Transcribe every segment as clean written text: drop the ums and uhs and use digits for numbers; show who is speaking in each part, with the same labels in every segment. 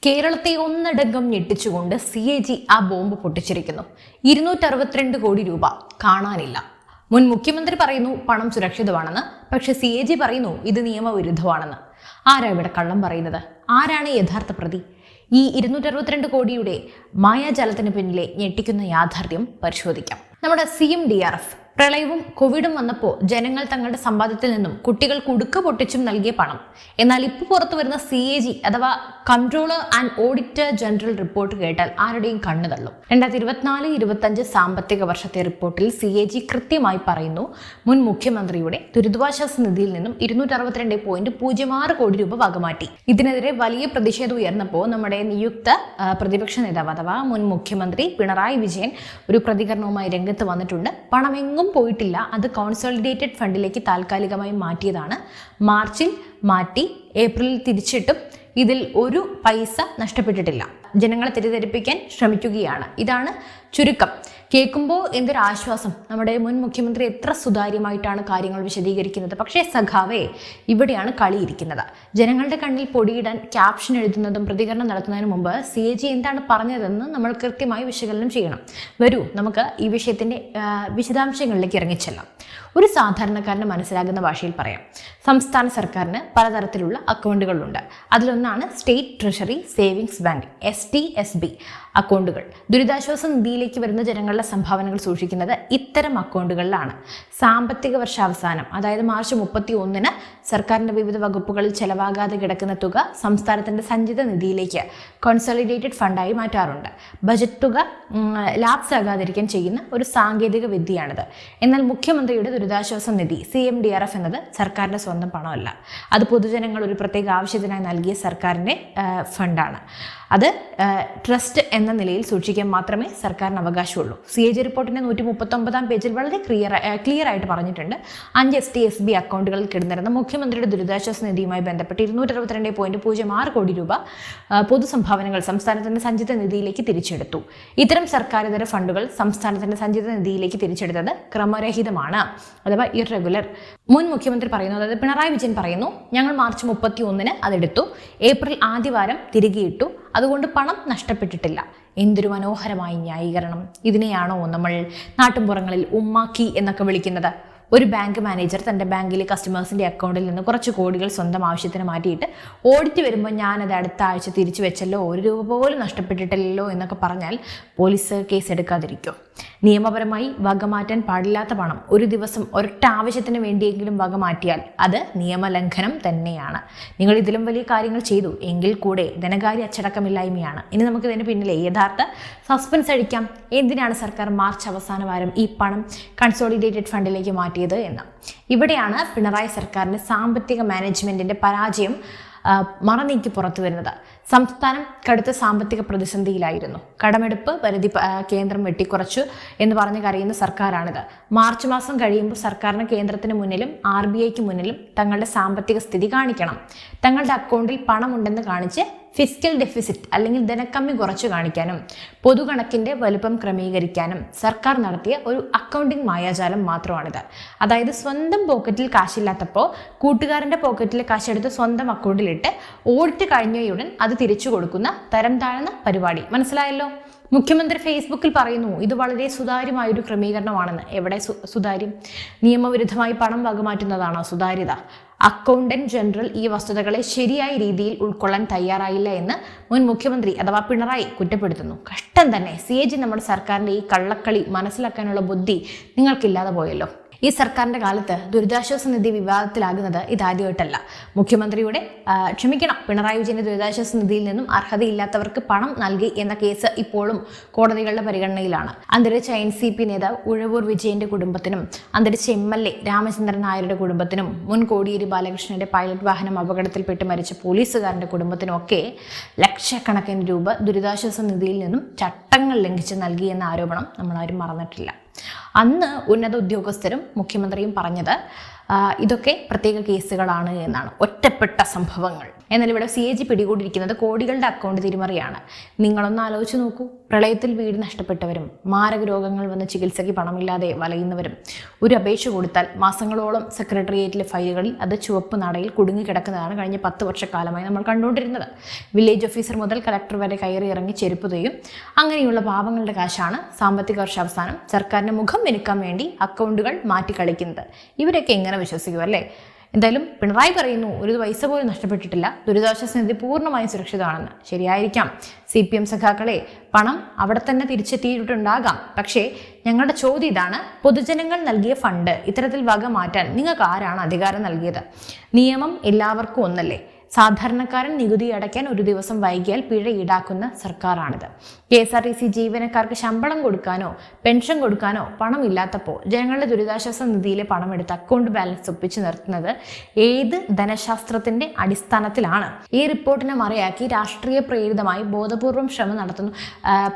Speaker 1: കേരളത്തെ ഒന്നടങ്കം ഞെട്ടിച്ചുകൊണ്ട് CAG ആ ബോംബ് പൊട്ടിച്ചിരിക്കുന്നു. 262 കോടി രൂപ കാണാനില്ല. മുൻ മുഖ്യമന്ത്രി പറയുന്നു പണം സുരക്ഷിതമാണെന്ന്, പക്ഷെ CAG പറയുന്നു ഇത് നിയമവിരുദ്ധമാണെന്ന്. ആരാ ഇവിടെ കള്ളം പറയുന്നത്? ആരാണ് യഥാർത്ഥ പ്രതി? ഈ 262 കോടിയുടെ മായാജാലത്തിന് പിന്നിലെ ഞെട്ടിക്കുന്ന യാഥാർത്ഥ്യം പരിശോധിക്കാം. നമ്മുടെ CMDRF പ്രളയവും കോവിഡും വന്നപ്പോൾ ജനങ്ങൾ തങ്ങളുടെ സമ്പാദ്യത്തിൽ നിന്നും കുട്ടികൾ കുടുക്ക പൊട്ടിച്ചും നൽകിയ പണം. എന്നാൽ ഇപ്പോൾ പുറത്തു വരുന്ന CAG അഥവാ controller and auditor general report കേട്ടാൽ ആരുടെയും കണ്ണു തള്ളും. 2024-25 സാമ്പത്തിക വർഷത്തെ റിപ്പോർട്ടിൽ CAG കൃത്യമായി പറയുന്നു, മുൻ മുഖ്യമന്ത്രിയുടെ ദുരിതാശ്വാസ നിധിയിൽ നിന്നും 262.06 കോടി രൂപ വകമാറ്റി. ഇതിനെതിരെ വലിയ പ്രതിഷേധം ഉയർന്നപ്പോൾ നമ്മുടെ നിയുക്ത പ്രതിപക്ഷ നേതാവ് അഥവാ മുൻ മുഖ്യമന്ത്രി പിണറായി വിജയൻ ഒരു പ്രതികരണവുമായി രംഗത്ത് വന്നിട്ടുണ്ട്. പണമെങ്ങും പോയിട്ടില്ല, അത് കോൺസോളിഡേറ്റഡ് ഫണ്ടിലേക്ക് താൽക്കാലികമായി മാറ്റിയതാണ്. മാർച്ചിൽ മാറ്റി, ഏപ്രിലിൽ തിരിച്ചിട്ടും ഇതിൽ ഒരു പൈസ നഷ്ടപ്പെട്ടിട്ടില്ല. ജനങ്ങളെ തെറ്റിദ്ധരിപ്പിക്കാൻ ശ്രമിക്കുകയാണ്. ഇതാണ് ചുരുക്കം. കേൾക്കുമ്പോൾ എന്തൊരു ആശ്വാസം. നമ്മുടെ മുൻ മുഖ്യമന്ത്രി എത്ര സുതാര്യമായിട്ടാണ് കാര്യങ്ങൾ വിശദീകരിക്കുന്നത്. പക്ഷേ സഖാവേ, ഇവിടെയാണ് കളിയിരിക്കുന്നത്. ജനങ്ങളുടെ കണ്ണിൽ പൊടിയിടാൻ ക്യാപ്ഷൻ എഴുതുന്നതും പ്രതികരണം നടത്തുന്നതിന് മുമ്പ് CAG എന്താണ് പറഞ്ഞതെന്ന് നമ്മൾ കൃത്യമായി വിശകലനം ചെയ്യണം. വരൂ, നമുക്ക് ഈ വിഷയത്തിൻ്റെ വിശദാംശങ്ങളിലേക്ക് ഇറങ്ങിച്ചെല്ലാം. ഒരു സാധാരണക്കാരന് മനസ്സിലാകുന്ന ഭാഷയിൽ പറയാം. സംസ്ഥാന സർക്കാരിന് പലതരത്തിലുള്ള അക്കൗണ്ടുകളുണ്ട്. അതിലൊന്നാണ് state treasury savings bank STSB അക്കൗണ്ടുകൾ. ദുരിതാശ്വാസ നിധിയിലേക്ക് വരുന്ന ജനങ്ങളുടെ സംഭാവനകൾ സൂക്ഷിക്കുന്നത് ഇത്തരം അക്കൗണ്ടുകളിലാണ്. സാമ്പത്തിക വർഷാവസാനം, അതായത് മാർച്ച് 31 സർക്കാരിൻ്റെ വിവിധ വകുപ്പുകളിൽ ചെലവാകാതെ കിടക്കുന്ന തുക സംസ്ഥാനത്തിൻ്റെ സഞ്ചിത നിധിയിലേക്ക് കോൺസോളിഡേറ്റഡ് ഫണ്ടായി മാറ്റാറുണ്ട്. ബജറ്റ് തുക ലാപ്സ് ആകാതിരിക്കാൻ ചെയ്യുന്ന ഒരു സാങ്കേതിക വിദ്യയാണിത്. എന്നാൽ മുഖ്യമന്ത്രിയുടെ ദുരിതാശ്വാസ നിധി CMDRF എന്നത് സർക്കാരിൻ്റെ സ്വന്തം പണമല്ല. അത് പൊതുജനങ്ങൾ ഒരു പ്രത്യേക ആവശ്യത്തിനായി നൽകിയ സർക്കാരിൻ്റെ ഫണ്ടാണ്. അത് ട്രസ്റ്റ് എന്ന നിലയിൽ സൂക്ഷിക്കാൻ മാത്രമേ സർക്കാരിന് അവകാശമുള്ളൂ. CAG റിപ്പോർട്ടിൻ്റെ 139 പേജിൽ വളരെ ക്ലിയർ ആയിട്ട് പറഞ്ഞിട്ടുണ്ട്, 5 STSB അക്കൗണ്ടുകളിൽ കിടന്നിരുന്ന മുഖ്യമന്ത്രിയുടെ ദുരിതാശ്വാസ നിധിയുമായി ബന്ധപ്പെട്ട് 262.06 കോടി രൂപ പൊതുസംഭാവനകൾ സംസ്ഥാനത്തിൻ്റെ സഞ്ചിത നിധിയിലേക്ക് തിരിച്ചെടുത്തു. ഇത്തരം സർക്കാരിതര ഫണ്ടുകൾ സംസ്ഥാനത്തിൻ്റെ സഞ്ചിത നിധിയിലേക്ക് തിരിച്ചെടുത്തത് ക്രമരഹിതമാണ്, അഥവാ ഇറഗുലർ. മുൻ മുഖ്യമന്ത്രി പറയുന്നു, അതായത് പിണറായി വിജയൻ പറയുന്നു, ഞങ്ങൾ മാർച്ച് 31 അതെടുത്തു, ഏപ്രിൽ ആദ്യവാരം തിരികെ ഇട്ടു, അതുകൊണ്ട് പണം നഷ്ടപ്പെട്ടിട്ടില്ല. എന്തൊരു മനോഹരമായ ന്യായീകരണം! ഇതിനെയാണോ നമ്മൾ നാട്ടിൻപുറങ്ങളിൽ ഉമ്മാക്കി എന്നൊക്കെ വിളിക്കുന്നത്? ഒരു ബാങ്ക് മാനേജർ തൻ്റെ ബാങ്കിലെ കസ്റ്റമേഴ്സിൻ്റെ അക്കൗണ്ടിൽ നിന്ന് കുറച്ച് കോടികൾ സ്വന്തം ആവശ്യത്തിന് മാറ്റിയിട്ട് ഓഡിറ്റ് വരുമ്പോൾ ഞാനത് അടുത്ത ആഴ്ച തിരിച്ചു വെച്ചല്ലോ, 1 രൂപ പോലും നഷ്ടപ്പെട്ടിട്ടില്ലല്ലോ എന്നൊക്കെ പറഞ്ഞാൽ പോലീസ് കേസ് എടുക്കാതിരിക്കും. നിയമപരമായി വകമാറ്റാൻ പാടില്ലാത്ത പണം ഒരു ദിവസം ഒരൊറ്റ ആവശ്യത്തിന് വേണ്ടിയെങ്കിലും വകമാറ്റിയാൽ അത് നിയമലംഘനം തന്നെയാണ്. നിങ്ങൾ ഇതിലും വലിയ കാര്യങ്ങൾ ചെയ്തു എങ്കിൽ കൂടെ ധനകാര്യ അച്ചടക്കമില്ലായ്മയാണ്. ഇനി നമുക്ക് ഇതിന് പിന്നിലെ യഥാർത്ഥ സസ്പെൻസ് അടിക്കാം. എന്തിനാണ് സർക്കാർ മാർച്ച് അവസാന വാരം ഈ പണം കൺസോളിഡേറ്റഡ് ഫണ്ടിലേക്ക് മാറ്റിയത് എന്ന്. ഇവിടെയാണ് പിണറായി സർക്കാരിൻ്റെ സാമ്പത്തിക മാനേജ്മെൻറ്റിൻ്റെ പരാജയം മറനീക്കി പുറത്തു വരുന്നത്. സംസ്ഥാനം കടുത്ത സാമ്പത്തിക പ്രതിസന്ധിയിലായിരുന്നു. കടമെടുപ്പ് പരിധി കേന്ദ്രം വെട്ടിക്കുറച്ചു എന്ന് പറഞ്ഞ് കരയുന്ന സർക്കാരാണിത്. മാർച്ച് മാസം കഴിയുമ്പോൾ സർക്കാരിന് കേന്ദ്രത്തിന് മുന്നിലും RBIക്ക് മുന്നിലും തങ്ങളുടെ സാമ്പത്തിക സ്ഥിതി കാണിക്കണം. തങ്ങളുടെ അക്കൗണ്ടിൽ പണമുണ്ടെന്ന് കാണിച്ച് ഫിസ്ക്കൽ ഡെഫിസിറ്റ് അല്ലെങ്കിൽ ധനക്കമ്മി കുറച്ചു കാണിക്കാനും പൊതുകണക്കിൻ്റെ വലുപ്പം ക്രമീകരിക്കാനും സർക്കാർ നടത്തിയ ഒരു അക്കൗണ്ടിംഗ് മായാജാലം മാത്രമാണിത്. അതായത് സ്വന്തം പോക്കറ്റിൽ കാശില്ലാത്തപ്പോൾ കൂട്ടുകാരൻ്റെ പോക്കറ്റിലെ കാശെടുത്ത് സ്വന്തം അക്കൗണ്ടിലിട്ട് ഓഡിറ്റ് കഴിഞ്ഞയുടൻ അത് തിരിച്ചു കൊടുക്കുന്ന തരം താഴ്ന്ന പരിപാടി. മനസ്സിലായല്ലോ? മുഖ്യമന്ത്രി ഫേസ്ബുക്കിൽ പറയുന്നു ഇത് വളരെ സുതാര്യമായൊരു ക്രമീകരണമാണെന്ന്. എവിടെ സുതാര്യം? നിയമവിരുദ്ധമായി പണം വകമാറ്റുന്നതാണോ സുതാര്യത? അക്കൗണ്ടന്റ് ജനറൽ ഈ വസ്തുതകളെ ശരിയായ രീതിയിൽ ഉൾക്കൊള്ളാൻ തയ്യാറായില്ല എന്ന് മുൻ മുഖ്യമന്ത്രി അഥവാ പിണറായി കുറ്റപ്പെടുത്തുന്നു. കഷ്ടം തന്നെ. CAG നമ്മുടെ സർക്കാരിൻ്റെ ഈ കള്ളക്കളി മനസ്സിലാക്കാനുള്ള ബുദ്ധി നിങ്ങൾക്കില്ലാതെ പോയല്ലോ. ഈ സർക്കാരിൻ്റെ കാലത്ത് ദുരിതാശ്വാസ നിധി വിവാദത്തിലാകുന്നത് ഇതാദ്യമായിട്ടല്ല. മുഖ്യമന്ത്രിയുടെ പിണറായി വിജയൻ്റെ ദുരിതാശ്വാസ നിധിയിൽ നിന്നും അർഹതയില്ലാത്തവർക്ക് പണം നൽകി എന്ന കേസ് ഇപ്പോഴും കോടതികളുടെ പരിഗണനയിലാണ്. അന്തരിച്ച NCP നേതാവ് ഉഴവൂർ വിജയൻ്റെ കുടുംബത്തിനും അന്തരിച്ച MLA രാമചന്ദ്രൻ നായരുടെ കുടുംബത്തിനും മുൻ കോടിയേരി ബാലകൃഷ്ണന്റെ പൈലറ്റ് വാഹനം അപകടത്തിൽപ്പെട്ട് മരിച്ച പോലീസുകാരൻ്റെ കുടുംബത്തിനും ഒക്കെ ലക്ഷക്കണക്കിന് രൂപ ദുരിതാശ്വാസ നിധിയിൽ നിന്നും ചട്ടങ്ങൾ ലംഘിച്ച് നൽകിയെന്ന ആരോപണം നമ്മളാരും മറന്നിട്ടില്ല. അന്ന് ഉന്നത ഉദ്യോഗസ്ഥരും മുഖ്യമന്ത്രിയും പറഞ്ഞത് ഇതൊക്കെ പ്രത്യേക കേസുകളാണ് എന്നാണ്, ഒറ്റപ്പെട്ട സംഭവങ്ങൾ. എന്നാൽ ഇവിടെ CAG പിടികൂടിയിരിക്കുന്നത് കോടികളുടെ അക്കൗണ്ട് തിരിമറിയാണ്. നിങ്ങളൊന്ന് ആലോചിച്ച് നോക്കൂ. പ്രളയത്തിൽ വീട് നഷ്ടപ്പെട്ടവരും മാരക രോഗങ്ങൾ വന്ന് ചികിത്സയ്ക്ക് പണമില്ലാതെ വലയുന്നവരും ഒരു അപേക്ഷ കൊടുത്താൽ മാസങ്ങളോളം സെക്രട്ടേറിയറ്റിലെ ഫയലുകളിൽ അത് ചുവപ്പ് നടയിൽ കുടുങ്ങിക്കിടക്കുന്നതാണ് കഴിഞ്ഞ 10 വർഷക്കാലമായി നമ്മൾ കണ്ടുകൊണ്ടിരുന്നത്. വില്ലേജ് ഓഫീസർ മുതൽ കളക്ടർ വരെ കയറി ഇറങ്ങി ചെരുപ്പ് തേയും. അങ്ങനെയുള്ള പാവങ്ങളുടെ കാശാണ് സാമ്പത്തിക വർഷാവസാനം സർക്കാരിന് മുഖം മിനുക്കാൻ വേണ്ടി അക്കൗണ്ടുകൾ മാറ്റിക്കളിക്കുന്നത്. ഇവരൊക്കെ എങ്ങനെ വിശ്വസിക്കും അല്ലേ? എന്തായാലും പിണറായി പറയുന്നു ഒരു പൈസ പോലും നഷ്ടപ്പെട്ടിട്ടില്ല, ദുരിതാശ്വാസ നിധി പൂർണ്ണമായും സുരക്ഷിതമാണെന്ന്. ശരിയായിരിക്കാം. CPM സഖാക്കളെ, പണം അവിടെ തന്നെ തിരിച്ചെത്തിയിട്ടുണ്ടാകാം. പക്ഷേ ഞങ്ങളുടെ ചോദ്യം ഇതാണ്, പൊതുജനങ്ങൾ നൽകിയ ഫണ്ട് ഇത്തരത്തിൽ വക മാറ്റാൻ നിങ്ങൾക്ക് ആരാണ് അധികാരം നൽകിയത്? നിയമം എല്ലാവർക്കും ഒന്നല്ലേ? സാധാരണക്കാരൻ നികുതി അടയ്ക്കാൻ ഒരു ദിവസം വൈകിയാൽ പിഴ ഈടാക്കുന്ന സർക്കാരാണിത്. KSRTC ജീവനക്കാർക്ക് ശമ്പളം കൊടുക്കാനോ പെൻഷൻ കൊടുക്കാനോ പണമില്ലാത്തപ്പോൾ ജനങ്ങളുടെ ദുരിതാശ്വാസ നിധിയിലെ പണമെടുത്ത് അക്കൗണ്ട് ബാലൻസ് ഒപ്പിച്ചു നിർത്തുന്നത് ഏത് ധനശാസ്ത്രത്തിന്റെ അടിസ്ഥാനത്തിലാണ്? ഈ റിപ്പോർട്ടിനെ മറയാക്കി രാഷ്ട്രീയ പ്രേരിതമായി ബോധപൂർവം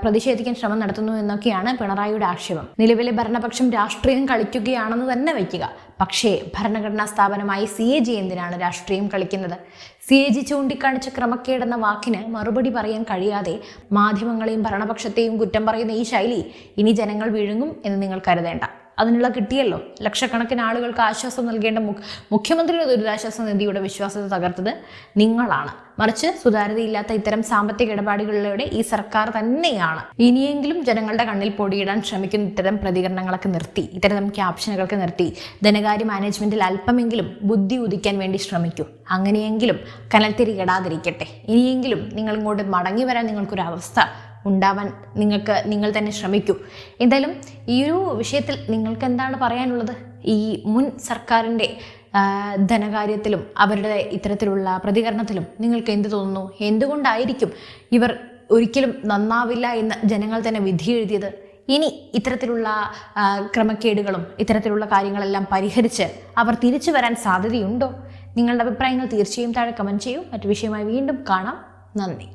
Speaker 1: പ്രതിഷേധിക്കാൻ ശ്രമം നടത്തുന്നു എന്നൊക്കെയാണ് പിണറായിയുടെ ആക്ഷേപം. നിലവിലെ ഭരണപക്ഷം രാഷ്ട്രീയം കളിക്കുകയാണെന്ന് തന്നെ വയ്ക്കുക. പക്ഷേ ഭരണഘടനാ സ്ഥാപനമായി CAG എന്തിനാണ് രാഷ്ട്രീയം കളിക്കുന്നത്? CAG ചൂണ്ടിക്കാണിച്ച ക്രമക്കേടെന്ന വാക്കിന് മറുപടി പറയാൻ കഴിയാതെ മാധ്യമങ്ങളെയും ഭരണപക്ഷത്തെയും കുറ്റം പറയുന്ന ഈ ശൈലി ഇനി ജനങ്ങൾ വിഴുങ്ങും എന്ന് നിങ്ങൾ കരുതേണ്ട. അതിനുള്ള കിട്ടിയല്ലോ. ലക്ഷക്കണക്കിന് ആളുകൾക്ക് ആശ്വാസം നൽകേണ്ട മുഖ്യമന്ത്രിയുടെ ദുരിതാശ്വാസ നിധിയുടെ വിശ്വാസത തകർത്തത് നിങ്ങളാണ്. മറിച്ച് സുതാര്യതയില്ലാത്ത ഇത്തരം സാമ്പത്തിക ഇടപാടുകളിലൂടെ ഈ സർക്കാർ തന്നെയാണ്. ഇനിയെങ്കിലും ജനങ്ങളുടെ കണ്ണിൽ പൊടിയിടാൻ ശ്രമിക്കുന്ന ഇത്തരം പ്രതികരണങ്ങളൊക്കെ നിർത്തി, ഇത്തരം ക്യാപ്ഷനുകളൊക്കെ നിർത്തി ധനകാര്യ മാനേജ്മെന്റിൽ അല്പമെങ്കിലും ബുദ്ധി ഉദിക്കാൻ വേണ്ടി ശ്രമിക്കൂ. അങ്ങനെയെങ്കിലും കനൽത്തിരി കെടാതിരിക്കട്ടെ. ഇനിയെങ്കിലും നിങ്ങൾ ഇങ്ങോട്ട് മടങ്ങി വരാൻ നിങ്ങൾക്കൊരു അവസ്ഥ ഉണ്ടാവാൻ നിങ്ങൾ തന്നെ ശ്രമിക്കൂ. എന്തായാലും ഈ ഒരു വിഷയത്തിൽ നിങ്ങൾക്ക് എന്താണ് പറയാനുള്ളത്? ഈ മുൻ സർക്കാരിൻ്റെ ധനകാര്യത്തിലും അവരുടെ ഇത്തരത്തിലുള്ള പ്രതികരണത്തിലും നിങ്ങൾക്ക് എന്ത് തോന്നുന്നു? എന്തുകൊണ്ടായിരിക്കും ഇവർ ഒരിക്കലും നന്നാവില്ല എന്ന് ജനങ്ങൾ തന്നെ വിധി എഴുതിയത്? ഇനി ഇത്തരത്തിലുള്ള ക്രമക്കേടുകളും ഇത്തരത്തിലുള്ള കാര്യങ്ങളെല്ലാം പരിഹരിച്ച് അവർ തിരിച്ചു വരാൻ സാധ്യതയുണ്ടോ? നിങ്ങളുടെ അഭിപ്രായങ്ങൾ തീർച്ചയായും താഴെ കമൻറ്റ് ചെയ്യൂ. മറ്റു വിഷയമായി വീണ്ടും കാണാം. നന്ദി.